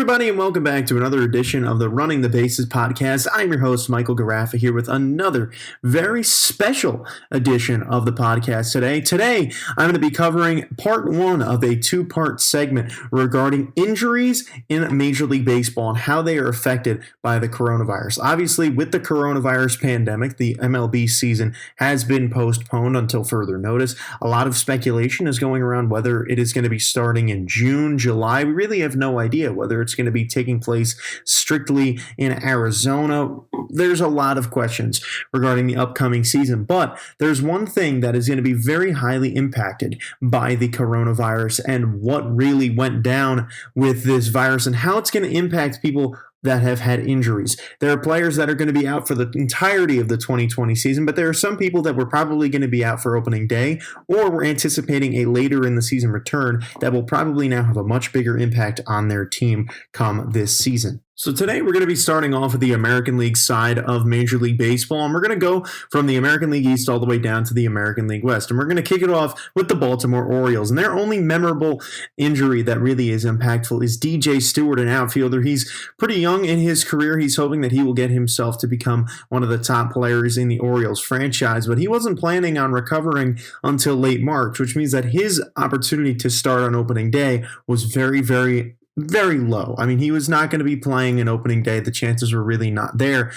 everybody, and welcome back to another edition of the Running the Bases podcast. I'm your host, Michael Garaffa, here with another very special edition of the podcast today. Today, I'm going to be covering part one of a two-part segment regarding injuries in Major League Baseball and how they are affected by the coronavirus. Obviously, with the coronavirus pandemic, the MLB season has been postponed until further notice. A lot of speculation is going around whether it is going to be starting in June, July. We really have no idea whether it's going to be taking place strictly in Arizona. There's a lot of questions regarding the upcoming season, but there's one thing that is going to be very highly impacted by the coronavirus and what really went down with this virus and how it's going to impact people that have had injuries. There are players that are going to be out for the entirety of the 2020 season, but there are some people that were probably going to be out for opening day, or we're anticipating a later in the season return that will probably now have a much bigger impact on their team come this season. So today we're going to be starting off with the American League side of Major League Baseball, and we're going to go from the American League East all the way down to the American League West. And we're going to kick it off with the Baltimore Orioles. And their only memorable injury that really is impactful is DJ Stewart, an outfielder. He's pretty young in his career. He's hoping that he will get himself to become one of the top players in the Orioles franchise, but he wasn't planning on recovering until late March, which means that his opportunity to start on opening day was very low. I mean, he was not going to be playing an opening day. The chances were really not there.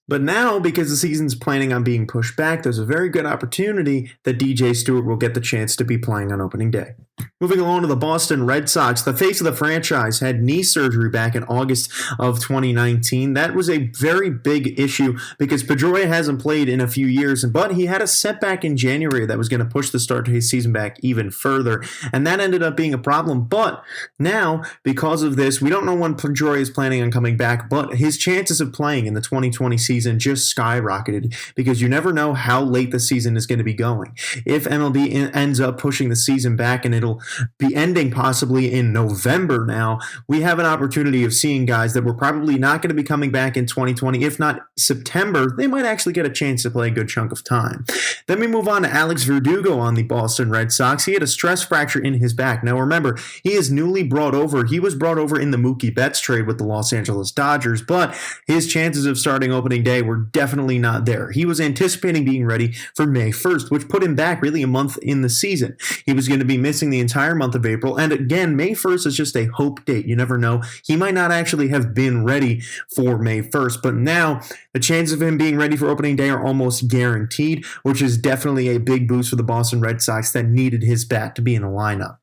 But now, because the season's planning on being pushed back, there's a very good opportunity that DJ Stewart will get the chance to be playing on opening day. Moving along to the Boston Red Sox, the face of the franchise had knee surgery back in August of 2019. That was a very big issue because Pedroia hasn't played in a few years, but he had a setback in January that was going to push the start to his season back even further, and that ended up being a problem. But now, because of this, we don't know when Pedroia is planning on coming back, but his chances of playing in the 2020 season just skyrocketed because you never know how late the season is going to be going. If MLB ends up pushing the season back and it'll be ending possibly in November now, we have an opportunity of seeing guys that were probably not going to be coming back in 2020. If not September, they might actually get a chance to play a good chunk of time. Then we move on to Alex Verdugo on the Boston Red Sox. He had a stress fracture in his back. Now remember, he is newly brought over. He was brought over in the Mookie Betts trade with the Los Angeles Dodgers, but his chances of starting opening day were definitely not there. He was anticipating being ready for May 1st, which put him back really a month in the season. He was going to be missing the entire month of April, and again, May 1st is just a hope date. You never know. He might not actually have been ready for May 1st, but now the chances of him being ready for opening day are almost guaranteed, which is definitely a big boost for the Boston Red Sox that needed his bat to be in the lineup.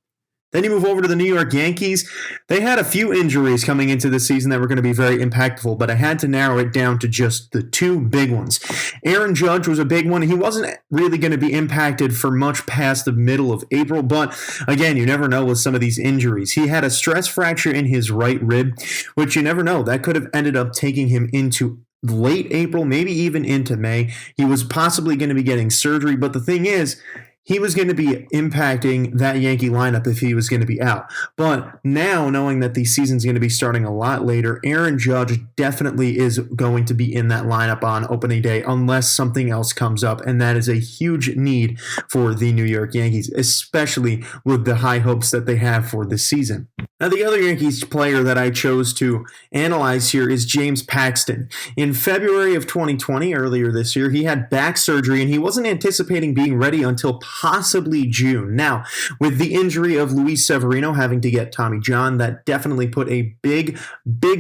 Then you move over to the New York Yankees. They had a few injuries coming into the season that were going to be very impactful, but I had to narrow it down to just the two big ones. Aaron Judge was a big one. He wasn't really going to be impacted for much past the middle of April, but again, you never know with some of these injuries. He had a stress fracture in his right rib, which you never know. That could have ended up taking him into late April, maybe even into May. He was possibly going to be getting surgery, but the thing is, he was going to be impacting that Yankee lineup if he was going to be out. But now, knowing that the season's going to be starting a lot later, Aaron Judge definitely is going to be in that lineup on opening day unless something else comes up, and that is a huge need for the New York Yankees, especially with the high hopes that they have for this season. Now, the other Yankees player that I chose to analyze here is James Paxton. In February of 2020, earlier this year, he had back surgery, and he wasn't anticipating being ready until possibly June. Now, with the injury of Luis Severino having to get Tommy John, that definitely put a big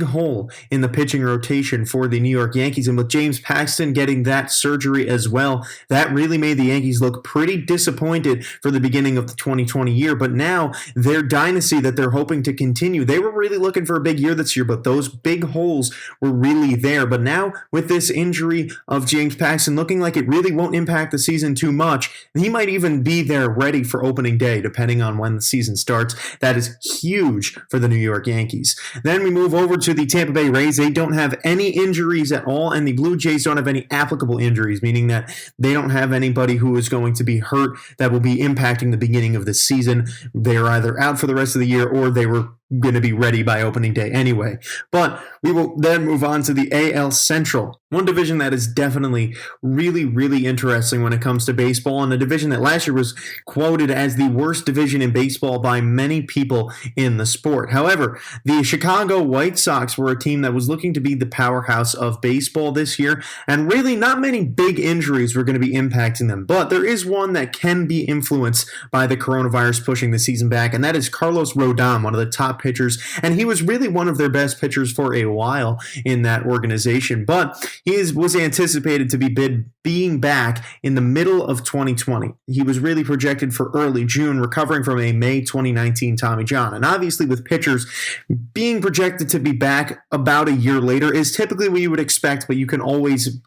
hole in the pitching rotation for the New York Yankees. And with James Paxton getting that surgery as well, that really made the Yankees look pretty disappointed for the beginning of the 2020 year. But now, their dynasty that they're hoping to continue, they were really looking for a big year this year, but those big holes were really there. But now, with this injury of James Paxton looking like it really won't impact the season too much, he might even be there ready for opening day, depending on when the season starts. That is huge for the New York Yankees. Then we move over to the Tampa Bay Rays. They don't have any injuries at all, and the Blue Jays don't have any applicable injuries, meaning that they don't have anybody who is going to be hurt that will be impacting the beginning of the season. They are either out for the rest of the year or they were going to be ready by opening day anyway. But we will then move on to the AL Central, one division that is definitely really, really interesting when it comes to baseball, and a division that last year was quoted as the worst division in baseball by many people in the sport. However, the Chicago White Sox were a team that was looking to be the powerhouse of baseball this year, and really not many big injuries were going to be impacting them. But there is one that can be influenced by the coronavirus pushing the season back, and that is Carlos Rodon, one of the top pitchers, and he was really one of their best pitchers for a while in that organization. But he was anticipated to be being back in the middle of 2020. He was really projected for early June, recovering from a May 2019 Tommy John. And obviously with pitchers, being projected to be back about a year later is typically what you would expect, but you can always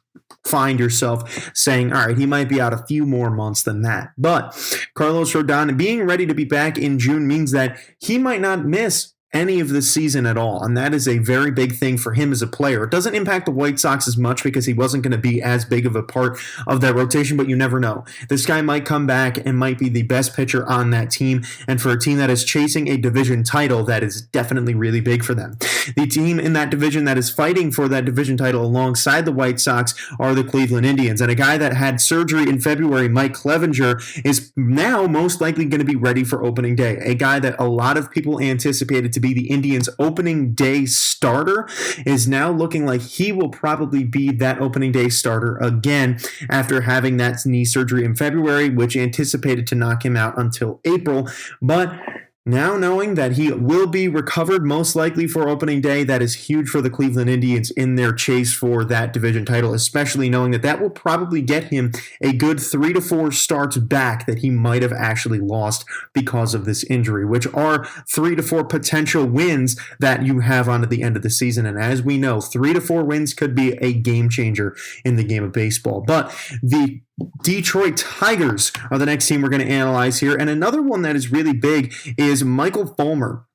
find yourself saying, all right, he might be out a few more months than that. But Carlos Rodon being ready to be back in June means that he might not miss any of the season at all, and that is a very big thing for him as a player. It doesn't impact the White Sox as much because he wasn't going to be as big of a part of that rotation, but you never know. This guy might come back and might be the best pitcher on that team, and for a team that is chasing a division title, that is definitely really big for them. The team in that division that is fighting for that division title alongside the White Sox are the Cleveland Indians, and a guy that had surgery in February, Mike Clevenger, is now most likely going to be ready for opening day. A guy that a lot of people anticipated to be the Indians' opening day starter is now looking like he will probably be that opening day starter again after having that knee surgery in February, which anticipated to knock him out until April. But now knowing that he will be recovered most likely for opening day, that is huge for the Cleveland Indians in their chase for that division title, especially knowing that that will probably get him a good 3 to 4 starts back that he might have actually lost because of this injury, which are 3 to 4 potential wins that you have on at the end of the season. And as we know, 3 to 4 wins could be a game changer in the game of baseball. But the Detroit Tigers are the next team we're going to analyze here. And another one that is really big is Michael Fulmer.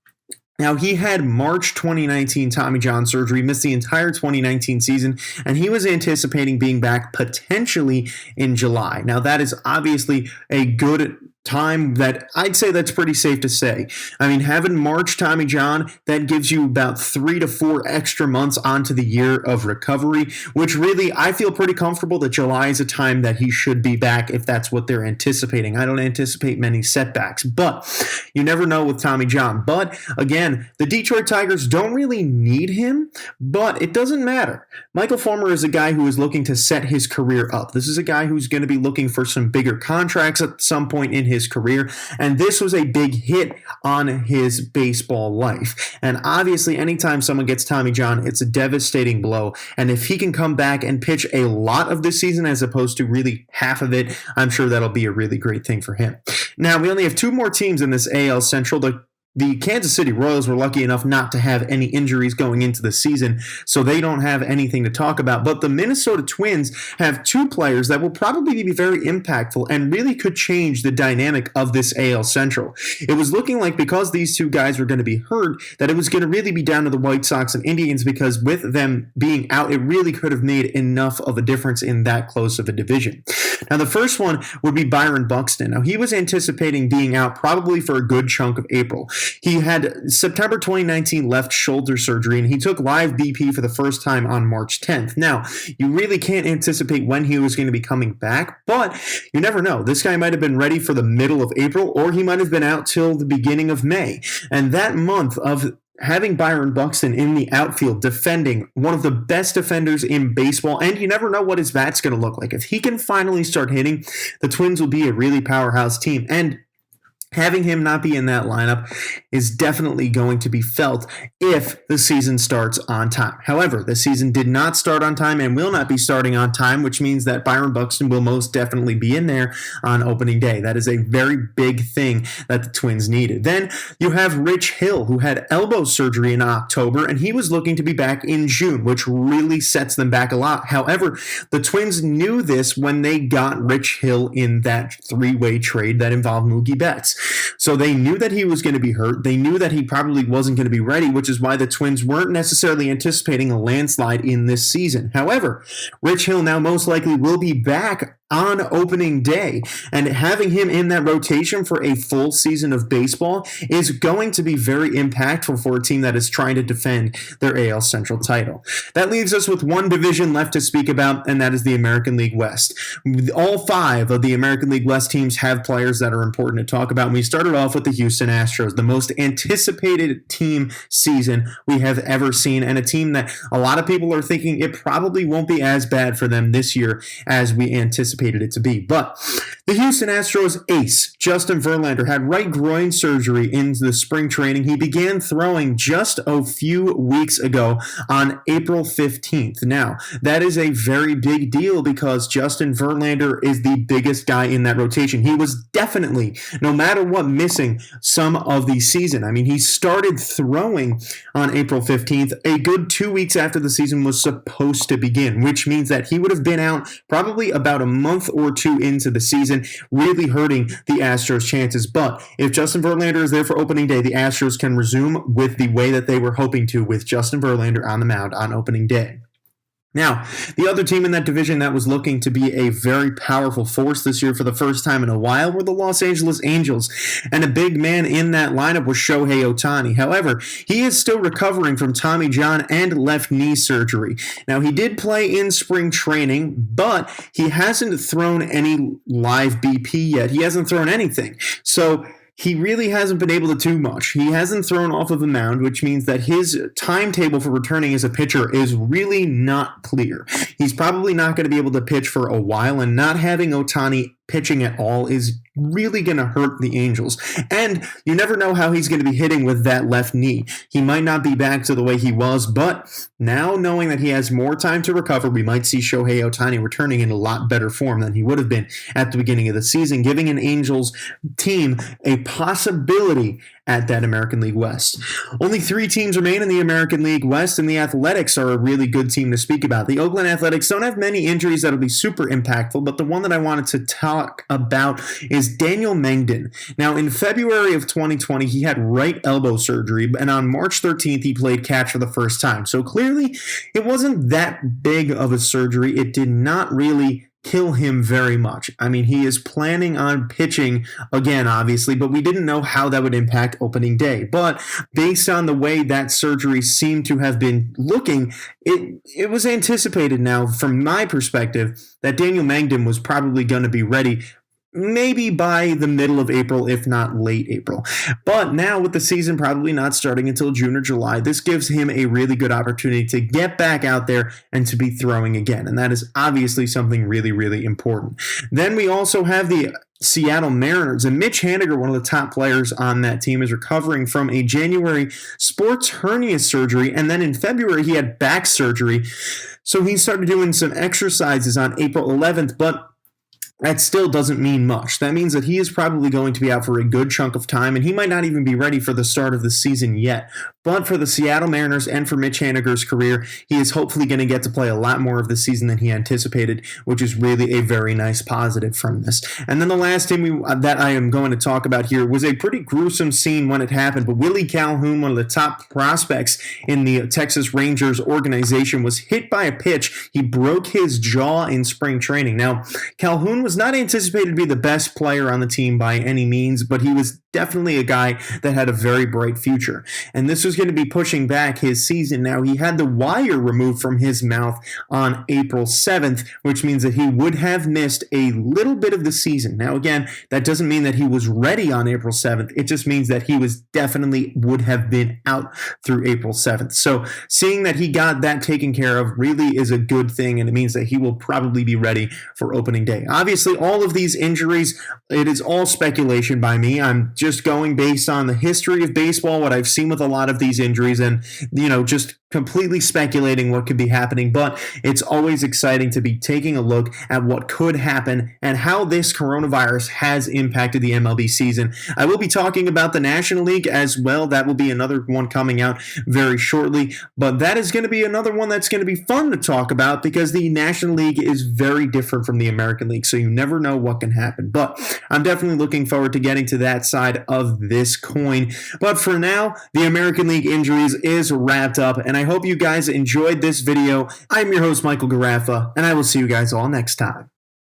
Now, he had March 2019 Tommy John surgery, missed the entire 2019 season, and he was anticipating being back potentially in July. Now, that is obviously a good time that I'd say that's pretty safe to say. I mean, having March Tommy John, that gives you about 3 to 4 extra months onto the year of recovery, which really I feel pretty comfortable that July is a time that he should be back if that's what they're anticipating. I don't anticipate many setbacks, but you never know with Tommy John. But again, the Detroit Tigers don't really need him, but it doesn't matter. Michael Fulmer is a guy who is looking to set his career up. This is a guy who's going to be looking for some bigger contracts at some point in his career, and this was a big hit on his baseball life. And obviously, anytime someone gets Tommy John, it's a devastating blow. And if he can come back and pitch a lot of this season as opposed to really half of it, I'm sure that'll be a really great thing for him. Now, we only have 2 more teams in this AL Central. The Kansas City Royals were lucky enough not to have any injuries going into the season, so they don't have anything to talk about. But the Minnesota Twins have 2 players that will probably be very impactful and really could change the dynamic of this AL Central. It was looking like because these 2 guys were going to be hurt, that it was going to really be down to the White Sox and Indians, because with them being out, it really could have made enough of a difference in that close of a division. Now, the first one would be Byron Buxton. Now, he was anticipating being out probably for a good chunk of April. He had September 2019 left shoulder surgery, and he took live BP for the first time on March 10th. Now, you really can't anticipate when he was going to be coming back, but you never know. This guy might have been ready for the middle of April, or he might have been out till the beginning of May. And that month of having Byron Buxton in the outfield defending one of the best defenders in baseball, and you never know what his bat's going to look like. If he can finally start hitting, the Twins will be a really powerhouse team. And having him not be in that lineup is definitely going to be felt if the season starts on time. However, the season did not start on time and will not be starting on time, which means that Byron Buxton will most definitely be in there on opening day. That is a very big thing that the Twins needed. Then you have Rich Hill, who had elbow surgery in October, and he was looking to be back in June, which really sets them back a lot. However, the Twins knew this when they got Rich Hill in that 3-way trade that involved Mookie Betts. So they knew that he was going to be hurt. They knew that he probably wasn't going to be ready, which is why the Twins weren't necessarily anticipating a landslide in this season. However, Rich Hill now most likely will be back on opening day. And having him in that rotation for a full season of baseball is going to be very impactful for a team that is trying to defend their AL Central title. That leaves us with one division left to speak about, and that is the American League West. All 5 of the American League West teams have players that are important to talk about. And we started off with the Houston Astros, the most anticipated team season we have ever seen, and a team that a lot of people are thinking it probably won't be as bad for them this year as we anticipated it to be. But the Houston Astros ace, Justin Verlander, had right groin surgery in the spring training. He began throwing just a few weeks ago on April 15th. Now, that is a very big deal because Justin Verlander is the biggest guy in that rotation. He was definitely, no matter what, missing some of the season. I mean, he started throwing on April 15th, a good 2 weeks after the season was supposed to begin, which means that he would have been out probably about a month or 2 into the season, really hurting the Astros' chances. But if Justin Verlander is there for opening day, the Astros can resume with the way that they were hoping to, with Justin Verlander on the mound on opening day. Now, the other team in that division that was looking to be a very powerful force this year for the first time in a while were the Los Angeles Angels, and a big man in that lineup was Shohei Ohtani. However, he is still recovering from Tommy John and left knee surgery. Now, he did play in spring training, but he hasn't thrown any live BP yet. He hasn't thrown anything. So he really hasn't been able to do much. He hasn't thrown off of the mound, which means that his timetable for returning as a pitcher is really not clear. He's probably not going to be able to pitch for a while, and not having Ohtani pitching at all is really going to hurt the Angels. And you never know how he's going to be hitting with that left knee. He might not be back to the way he was, but now knowing that he has more time to recover, we might see Shohei Ohtani returning in a lot better form than he would have been at the beginning of the season, giving an Angels team a possibility at that American League West. Only 3 teams remain in the American League West, and the Athletics are a really good team to speak about. The Oakland Athletics don't have many injuries that'll be super impactful, but the one that I wanted to talk about is Daniel Mengden. Now, in February of 2020, he had right elbow surgery, and on March 13th, he played catch for the first time. So clearly, it wasn't that big of a surgery. It did not really kill him very much. I mean, he is planning on pitching again, obviously, but we didn't know how that would impact opening day. But based on the way that surgery seemed to have been looking, it was anticipated now, from my perspective, that Daniel Mengden was probably going to be ready maybe by the middle of April, if not late April. But now with the season probably not starting until June or July, this gives him a really good opportunity to get back out there and to be throwing again. And that is obviously something really, really important. Then we also have the Seattle Mariners, and Mitch Haniger, one of the top players on that team, is recovering from a January sports hernia surgery, and then in February he had back surgery. So he started doing some exercises on April 11th, but that still doesn't mean much. That means that he is probably going to be out for a good chunk of time, and he might not even be ready for the start of the season yet. But for the Seattle Mariners and for Mitch Haniger's career, he is hopefully going to get to play a lot more of the season than he anticipated, which is really a very nice positive from this. And then the last team that I am going to talk about here was a pretty gruesome scene when it happened, but Willie Calhoun, one of the top prospects in the Texas Rangers organization, was hit by a pitch. He broke his jaw in spring training. Now, Calhoun was not anticipated to be the best player on the team by any means, but he was definitely a guy that had a very bright future. And this was going to be pushing back his season. Now, he had the wire removed from his mouth on April 7th, which means that he would have missed a little bit of the season. Now, again, that doesn't mean that he was ready on April 7th. It just means that he was definitely would have been out through April 7th. So seeing that he got that taken care of really is a good thing, and it means that he will probably be ready for opening day. Obviously, all of these injuries, it is all speculation by me. I'm just going based on the history of baseball, what I've seen with a lot of these injuries, and, just completely speculating what could be happening. But it's always exciting to be taking a look at what could happen and how this coronavirus has impacted the MLB season. I will be talking about the National League as well. That will be another one coming out very shortly. But that is going to be another one that's going to be fun to talk about, because the National League is very different from the American League, so you never know what can happen. But I'm definitely looking forward to getting to that side of this coin. But for now, the American League injuries is wrapped up, and I hope you guys enjoyed this video. I'm your host, Michael Garaffa, and I will see you guys all next time.